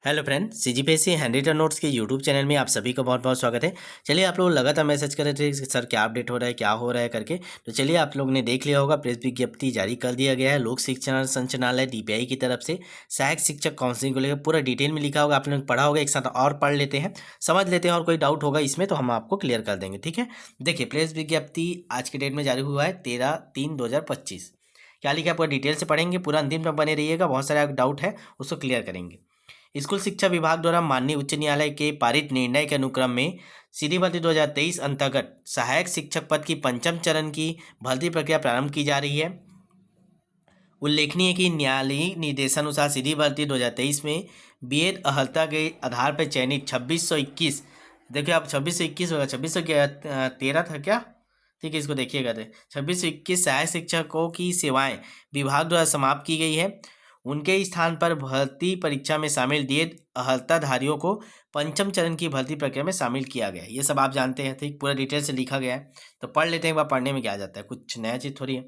Hello friend, CGPSC handwritten notes के YouTube channel में आप सभी का बहुत बहुत स्वागत है। चलिए, आप लोग लगातार मैसेज कर रहे थे कि सर क्या अपडेट हो रहा है, क्या हो रहा है करके। तो चलिए, आप लोग ने देख लिया होगा, प्रेस विज्ञप्ति जारी कर दिया गया है लोक शिक्षण संचालनालय डीपीआई की तरफ से सहायक शिक्षक काउंसलिंग को लेकर पूरा डिटेल में लिखा होगा। आप लोग पढ़ा होगा, एक साथ और पढ़ लेते हैं, समझ लेते हैं, और कोई डाउट होगा इसमें तो हम आपको क्लियर कर देंगे। ठीक है, देखिए, प्रेस विज्ञप्ति आज के डेट में जारी हुआ है 13/3/2025। क्या लिखा है पूरा डिटेल से पढ़ेंगे, पूरा अंतिम तक बने रहिएगा। बहुत सारे डाउट है उसको क्लियर करेंगे। स्कूल शिक्षा विभाग द्वारा माननीय उच्च न्यायालय के पारित निर्णय के अनुक्रम में सीधी भर्ती 2023 अंतर्गत सहायक शिक्षक पद की पंचम चरण की भर्ती प्रक्रिया प्रारंभ की जा रही है। उल्लेखनीय है कि न्यायालयीय निर्देशानुसार सीधी भर्ती 2023 में बीएड अर्हता के आधार पर चयनित 2621, देखिए आप 2621 होगा, 2613 था क्या? ठीक है, इसको देखिएगा, 2621 सहायक शिक्षकों की सेवाएं विभाग द्वारा समाप्त की गई है। उनके स्थान पर भर्ती परीक्षा में शामिल डीएड अर्हताधारियों को पंचम चरण की भर्ती प्रक्रिया में शामिल किया गया है। ये सब आप जानते हैं, ठीक, पूरा डिटेल से लिखा गया है, तो पढ़ लेते हैं एक बार। पढ़ने में क्या आ जाता है, कुछ नया चीज़ थोड़ी है।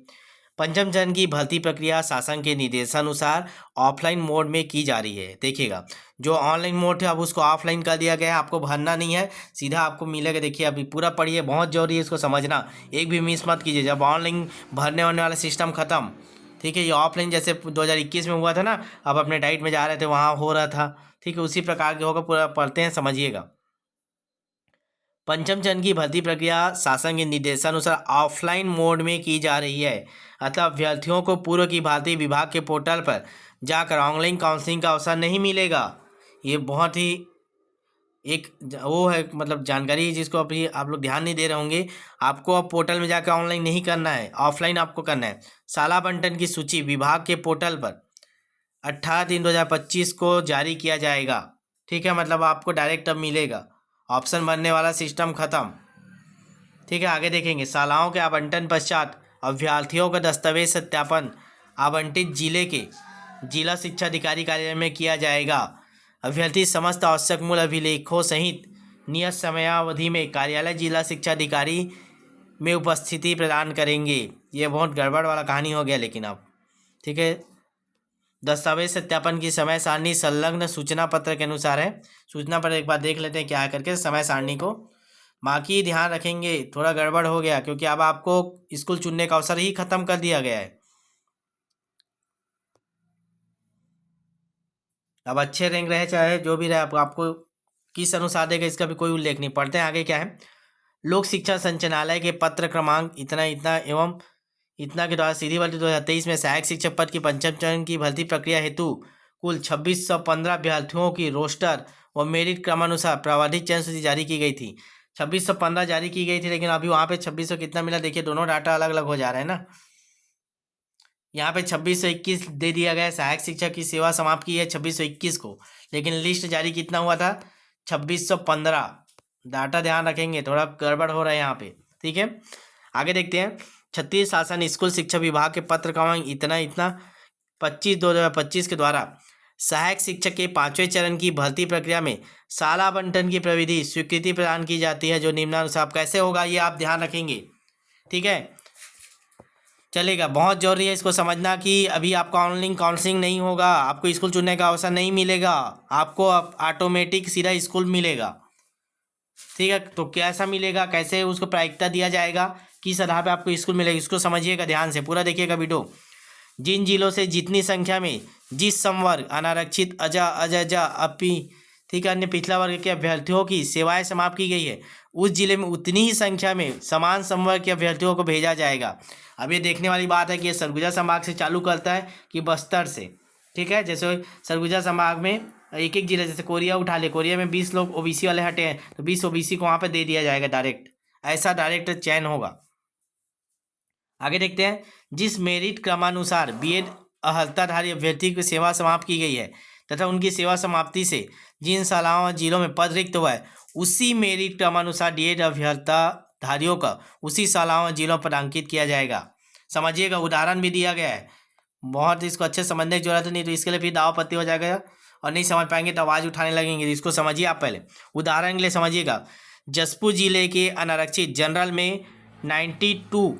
पंचम चरण की भर्ती प्रक्रिया शासन के निर्देशानुसार ऑफलाइन मोड में की जा रही है। देखिएगा, जो ऑनलाइन मोड है अब उसको ऑफलाइन कर दिया गया है, आपको भरना नहीं है, सीधा आपको मिलेगा। देखिए, अभी पूरा पढ़िए, बहुत जरूरी है इसको समझना, एक भी मिस मत कीजिए। जब ऑनलाइन भरने होने वाला सिस्टम खत्म, ठीक है, ये ऑफलाइन जैसे 2021 में हुआ था ना, अब अपने डाइट में जा रहे थे वहाँ हो रहा था, ठीक है, उसी प्रकार के होगा। पूरा पढ़ते हैं, समझिएगा। पंचम चरण की भर्ती प्रक्रिया शासन के निर्देशानुसार ऑफलाइन मोड में की जा रही है, अतः अभ्यर्थियों को पूर्व की भर्ती विभाग के पोर्टल पर जाकर ऑनलाइन काउंसलिंग का अवसर नहीं मिलेगा। ये बहुत ही एक वो है, मतलब जानकारी है जिसको अभी आप लोग ध्यान नहीं दे रहे होंगे। आपको अब पोर्टल में जाकर ऑनलाइन नहीं करना है, ऑफलाइन आपको करना है। शाला बंटन की सूची विभाग के पोर्टल पर 18/3/2025 को जारी किया जाएगा। ठीक है, मतलब आपको डायरेक्ट अब मिलेगा, ऑप्शन भरने वाला सिस्टम खत्म। ठीक है, आगे देखेंगे। शालाओं के आवंटन पश्चात अभ्यर्थियों का दस्तावेज सत्यापन आवंटित जिले के जिला शिक्षा अधिकारी कार्यालय में किया जाएगा। अभ्यर्थी समस्त आवश्यक मूल अभिलेखों सहित नियत समयावधि में कार्यालय जिला शिक्षा अधिकारी में उपस्थिति प्रदान करेंगे। ये बहुत गड़बड़ वाला कहानी हो गया, लेकिन अब ठीक है। दस्तावेज सत्यापन की समय सारणी संलग्न सूचना पत्र के अनुसार है। सूचना पत्र एक बार देख लेते हैं क्या है करके, समय सारणी को बाकी ध्यान रखेंगे। थोड़ा गड़बड़ हो गया क्योंकि अब आपको स्कूल चुनने का अवसर ही खत्म कर दिया गया है। अब अच्छे रैंक रहे चाहे जो भी रहे, आपको किस अनुसार देगा इसका भी कोई उल्लेख नहीं। पढ़ते हैं आगे क्या है। लोक शिक्षा संचालनालय के पत्र क्रमांक इतना इतना एवं इतना के द्वारा सीधी भर्ती 2023 में सहायक शिक्षक पद की पंचम चरण की भर्ती प्रक्रिया हेतु कुल 2615 अभ्यर्थियों की रोस्टर व मेरिट क्रमानुसार प्रावधानिक चयन सूची जारी की गई थी। 2615 जारी की गई थी, लेकिन अभी वहाँ पे 2600 कितना मिला, देखिए दोनों डाटा अलग अलग हो जा रहे हैं ना। यहाँ पे 2621 दे दिया गया है, सहायक शिक्षक की सेवा समाप्त की है 2621 को, लेकिन लिस्ट जारी कितना हुआ था, 2615। डाटा ध्यान रखेंगे, थोड़ा गड़बड़ हो रहा है यहाँ पे। ठीक है, आगे देखते हैं। छत्तीस शासन स्कूल शिक्षा विभाग के पत्र क्रमांक इतना इतना 25/2025 के द्वारा सहायक शिक्षक के पांचवें चरण की भर्ती प्रक्रिया में शाला बंटन की प्रविधि स्वीकृति प्रदान की जाती है, जो निम्नानुसार कैसे होगा ये आप ध्यान रखेंगे। ठीक है, चलेगा, बहुत जरूरी है इसको समझना कि अभी आपका ऑनलाइन काउंसलिंग नहीं होगा, आपको स्कूल चुनने का अवसर नहीं मिलेगा, आपको ऑटोमेटिक सीधा स्कूल मिलेगा। ठीक है, तो कैसा मिलेगा, कैसे उसको प्रायिकता दिया जाएगा, किस आधार पे आपको स्कूल मिलेगा, इसको समझिएगा, ध्यान से पूरा देखिएगा वीडियो। जिन जिलों से जितनी संख्या में जिस संवर्ग अनारक्षित अजजा अपी, ठीक है, अन्य पिछला वर्ग के अभ्यर्थियों की सेवाएं समाप्त की गई है, उस जिले में उतनी ही संख्या में समान संवर्ग के अभ्यर्थियों को भेजा जाएगा। अब ये देखने वाली बात है कि ये सरगुजा संभाग से चालू करता है कि बस्तर से। ठीक है, जैसे सरगुजा संभाग में एक एक जिले, जैसे कोरिया उठा ले, कोरिया में 20 लोग ओबीसी वाले हटे हैं, तो 20 ओबीसी को वहाँ पे दे दिया जाएगा डायरेक्ट, ऐसा डायरेक्ट चयन होगा। आगे देखते हैं। जिस मेरिट क्रमानुसार बीएड अर्हताधारी अभ्यर्थी की सेवा समाप्त की गई है तथा उनकी सेवा समाप्ति से जिन शालाओं और जिलों में पद रिक्त हुआ है, उसी मेरिट क्रमानुसार डीएड अभ्यर्थाधारियों का उसी शालाओं और जिलों पर अंकित किया जाएगा। समझिएगा, उदाहरण भी दिया गया है, बहुत इसको अच्छे समझने की जरूरत नहीं, तो इसके लिए फिर दाव पत्ती हो जाएगा और नहीं समझ पाएंगे तो आवाज़ उठाने लगेंगे। इसको समझिए आप, पहले उदाहरण के लिए समझिएगा। जसपुर जिले के अनारक्षित जनरल में 92,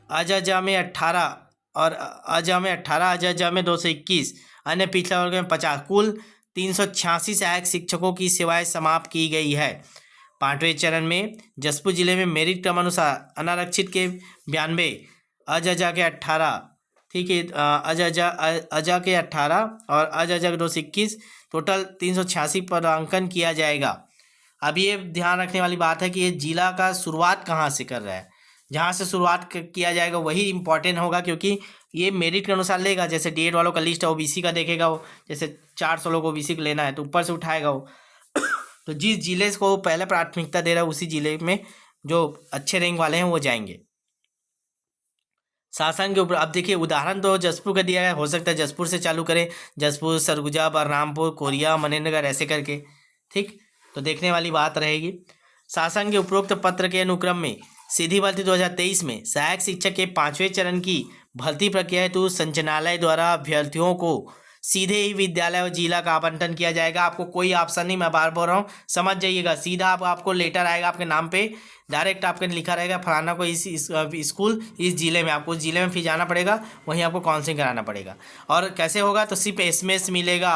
अजजा में 18 और अजजा में 18, अजजा में 221, अन्य पिछड़ा वर्ग में 50, कुल 386 सहायक शिक्षकों की सेवाएं समाप्त की गई है। 5वें चरण में जसपुर जिले में मेरिट क्रमानुसार अनारक्षित के 92, अजजा के 18, ठीक है, अजा के 18 और अजजा के 221, टोटल 386 पर अंकन किया जाएगा। अब ये ध्यान रखने वाली बात है कि ये जिला का शुरुआत कहाँ से कर रहा है, जहाँ से शुरुआत किया जाएगा वही इंपॉर्टेंट होगा, क्योंकि ये मेरिट के अनुसार लेगा। जैसे डीएड वालों का लिस्ट है, ओबीसी का देखेगा वो, जैसे 400 लोग ओबीसी को लेना है तो ऊपर से उठाएगा वो तो जिस जिले को पहले प्राथमिकता दे रहा है उसी जिले में जो अच्छे रैंक वाले हैं वो जाएंगे। शासन के ऊपर अब देखिए, उदाहरण तो जसपुर का दिया है, हो सकता है जसपुर से चालू करें, जसपुर, सरगुजा, बलरामपुर, कोरिया, मनेन्द्रगढ़ ऐसे करके, ठीक। तो देखने वाली बात रहेगी। शासन के उपरोक्त पत्र के अनुक्रम में सीधी भर्ती 2023 में सहायक शिक्षक के 5वें चरण की भर्ती प्रक्रिया हेतु संचालनालय द्वारा अभ्यर्थियों को सीधे ही विद्यालय और जिला का आवंटन किया जाएगा। आपको कोई ऑप्शन नहीं, मैं बार बोल रहा हूँ, समझ जाइएगा। सीधा आपको लेटर आएगा आपके नाम पे, डायरेक्ट आपके लिखा रहेगा फलाना को इस स्कूल इस जिले में, आपको उस जिले में फिर जाना पड़ेगा, वहीं आपको काउंसलिंग कराना पड़ेगा। और कैसे होगा, तो सिर्फ एसएमएस मिलेगा,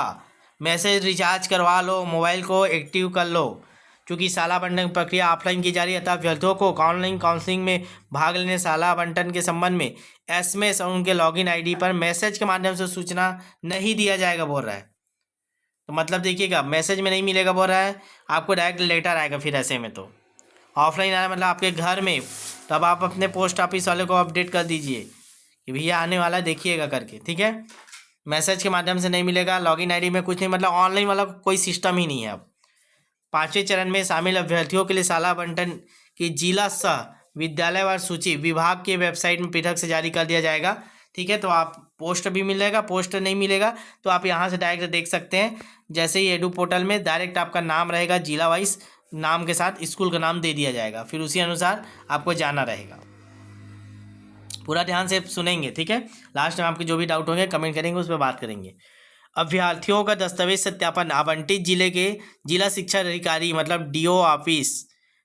मैसेज रिचार्ज करवा लो, मोबाइल को एक्टिव कर लो। क्योंकि शाला आवंटन प्रक्रिया ऑफलाइन की जा रही है, अतः अभ्यर्थियों को ऑनलाइन काउंसलिंग में भाग लेने शाला आवंटन के संबंध में एसएमएस और उनके लॉगिन आईडी पर मैसेज के माध्यम से सूचना नहीं दिया जाएगा बोल रहा है। तो मतलब देखिएगा, मैसेज में नहीं मिलेगा बोल रहा है, आपको डायरेक्ट लेटर आएगा। फिर ऐसे में तो ऑफलाइन आना मतलब आपके घर में, तब आप अपने पोस्ट ऑफिस वाले को अपडेट कर दीजिए कि भैया आने वाला देखिएगा करके, ठीक है। मैसेज के माध्यम से नहीं मिलेगा, लॉगिन आईडी में कुछ नहीं, मतलब ऑनलाइन वाला कोई सिस्टम ही नहीं है अब। 5वें चरण में शामिल अभ्यर्थियों के लिए शाला आवंटन की जिला सह विद्यालयवार सूची विभाग के वेबसाइट में पृथक से जारी कर दिया जाएगा, ठीक है। तो आप पोस्ट भी मिलेगा, पोस्ट नहीं मिलेगा तो आप यहाँ से डायरेक्ट देख सकते हैं। जैसे ही एडू पोर्टल में डायरेक्ट आपका नाम रहेगा, जिला वाइज नाम के साथ स्कूल का नाम दे दिया जाएगा, फिर उसी अनुसार आपको जाना रहेगा। पूरा ध्यान से सुनेंगे, ठीक है। लास्ट में आपके जो भी डाउट होंगे कमेंट करेंगे, उस पर बात करेंगे। अभ्यर्थियों का दस्तावेज सत्यापन आवंटित जिले के जिला शिक्षा अधिकारी मतलब डीओ ऑफिस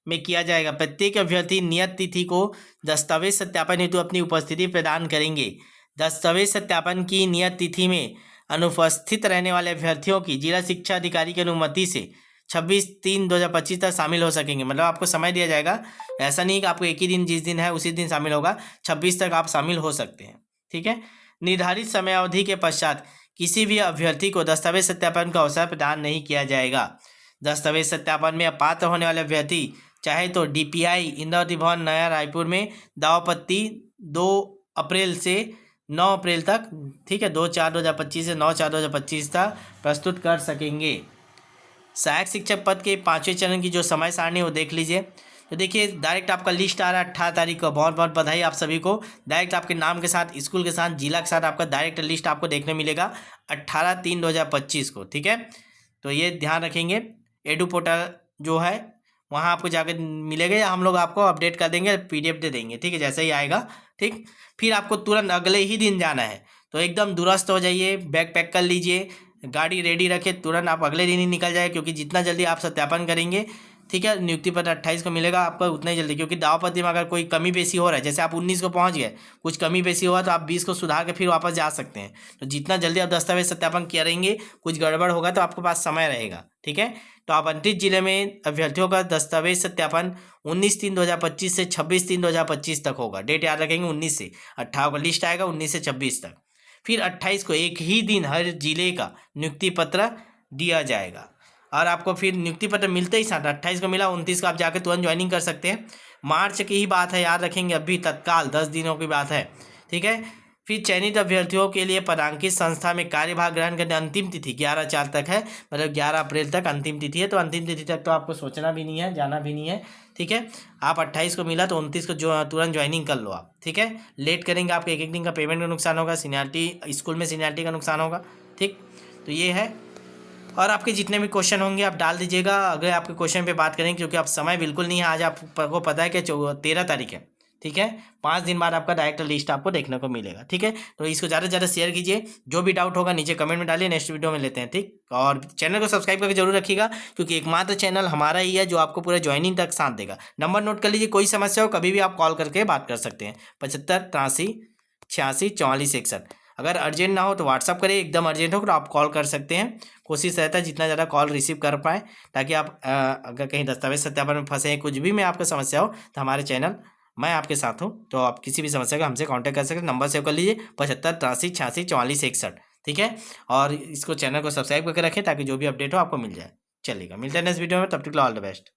में किया जाएगा। प्रत्येक अभ्यर्थी नियत तिथि को दस्तावेज सत्यापन हेतु अपनी उपस्थिति प्रदान करेंगे। दस्तावेज सत्यापन की नियत तिथि में अनुपस्थित रहने वाले अभ्यर्थियों की जिला शिक्षा अधिकारी की अनुमति से 26/3/2025 तक शामिल हो सकेंगे। मतलब आपको समय दिया जाएगा, ऐसा नहीं कि आपको एक ही दिन जिस दिन है उसी दिन शामिल होगा, 26 तक आप शामिल हो सकते हैं, ठीक है। निर्धारित समयावधि के पश्चात किसी भी अभ्यर्थी को दस्तावेज सत्यापन का अवसर प्रदान नहीं किया जाएगा। दस्तावेज सत्यापन में अपात्र होने वाले अभ्यर्थी चाहे तो डीपीआई इंद्रावती भवन नया रायपुर में दावपत्ती 2 अप्रैल से 9 अप्रैल तक, ठीक है, 2/4/2025 से 9/4/2025 तक प्रस्तुत कर सकेंगे। सहायक शिक्षक पद के 5वें चरण की जो समय सारणी है वो देख लीजिए। तो देखिए डायरेक्ट आपका लिस्ट आ रहा है 18 तारीख को, बहुत बहुत बधाई आप सभी को। डायरेक्ट आपके नाम के साथ, स्कूल के साथ, जिला के साथ आपका डायरेक्ट लिस्ट आपको देखने मिलेगा 18/3/2025 को, ठीक है। तो ये ध्यान रखेंगे। एडू पोर्टल जो है वहाँ आपको जाकर मिलेगा, या हम लोग आपको अपडेट कर देंगे, पीडीएफ दे देंगे, ठीक है, जैसे ही आएगा, ठीक। फिर आपको तुरंत अगले ही दिन जाना है, तो एकदम दुरुस्त हो जाइए, बैग पैक कर लीजिए, गाड़ी रेडी रखे, तुरंत आप अगले दिन ही निकल जाए, क्योंकि जितना जल्दी आप सत्यापन करेंगे, ठीक है, नियुक्ति पत्र 28 को मिलेगा आपको उतना ही जल्दी। क्योंकि दावपत्ती में अगर कोई कमी बेसी हो रहा है, जैसे आप 19 को पहुंच गए, कुछ कमी बेसी हुआ तो आप 20 को सुधार के फिर वापस जा सकते हैं। तो जितना जल्दी आप दस्तावेज सत्यापन करेंगे, कुछ गड़बड़ होगा तो आपके पास समय रहेगा, ठीक है। तो आवंटित जिले में अभ्यर्थियों का दस्तावेज सत्यापन 19/3/2025 से 26/3/2025 तक होगा। डेट याद रखेंगे, 19 से 18 को लिस्ट आएगा, 19 से 26 तक। फिर 28 को एक ही दिन हर जिले का नियुक्ति पत्र दिया जाएगा। और आपको फिर नियुक्ति पत्र मिलते ही साथ 28 को मिला, 29 को आप जाकर तुरंत ज्वाइनिंग कर सकते हैं। मार्च की ही बात है, याद रखेंगे, अभी तत्काल 10 दिनों की बात है, ठीक है। फिर चयनित अभ्यर्थियों के लिए पदांकित संस्था में कार्यभार ग्रहण करने अंतिम तिथि 11/4 तक है, मतलब 11 अप्रैल तक अंतिम तिथि है। तो अंतिम तिथि तक तो आपको सोचना भी नहीं है, जाना भी नहीं है, ठीक है। आप 28 को मिला तो 29 को जो तुरंत ज्वाइनिंग कर लो आप, ठीक है। लेट करेंगे आपके एक दिन का पेमेंट का नुकसान होगा, सीनियरिटी स्कूल में सीनियरिटी का नुकसान होगा, ठीक। तो ये है। और आपके जितने भी क्वेश्चन होंगे आप डाल दीजिएगा, अगर आपके क्वेश्चन पे बात करेंगे, क्योंकि अब समय बिल्कुल नहीं है। आज आपको पता है कि 13 तारीख है, ठीक है। 5 दिन बाद आपका डायरेक्ट लिस्ट आपको देखने को मिलेगा, ठीक है। तो इसको ज़्यादा से ज़्यादा शेयर कीजिए, जो भी डाउट होगा नीचे कमेंट में डालिए, नेक्स्ट वीडियो में लेते हैं, ठीक। और चैनल को सब्सक्राइब करके जरूर रखिएगा, क्योंकि एकमात्र चैनल हमारा ही है जो आपको पूरा ज्वाइनिंग तक साथ देगा। नंबर नोट कर लीजिए, कोई समस्या हो कभी भी आप कॉल करके बात कर सकते हैं, 75 83 86 44 61। अगर अर्जेंट ना हो तो व्हाट्सअप करिए, एकदम अर्जेंट हो तो आप कॉल कर सकते हैं। कोशिश रहता है जितना ज़्यादा कॉल रिसीव कर पाएँ, ताकि आप अगर कहीं दस्तावेज सत्यापन में फंसे हैं, कुछ भी में आपको समस्या हो तो हमारे चैनल मैं आपके साथ हूँ। तो आप किसी भी समस्या का हमसे कांटेक्ट कर सकते हैं। नंबर सेव कर लीजिए 75 83 86 44 61, ठीक है। और इसको चैनल को सब्सक्राइब करके रखें ताकि जो भी अपडेट हो आपको मिल जाए। चलिएगा, मिलते हैं नेक्स्ट वीडियो में, तब तक के लिए ऑल द बेस्ट।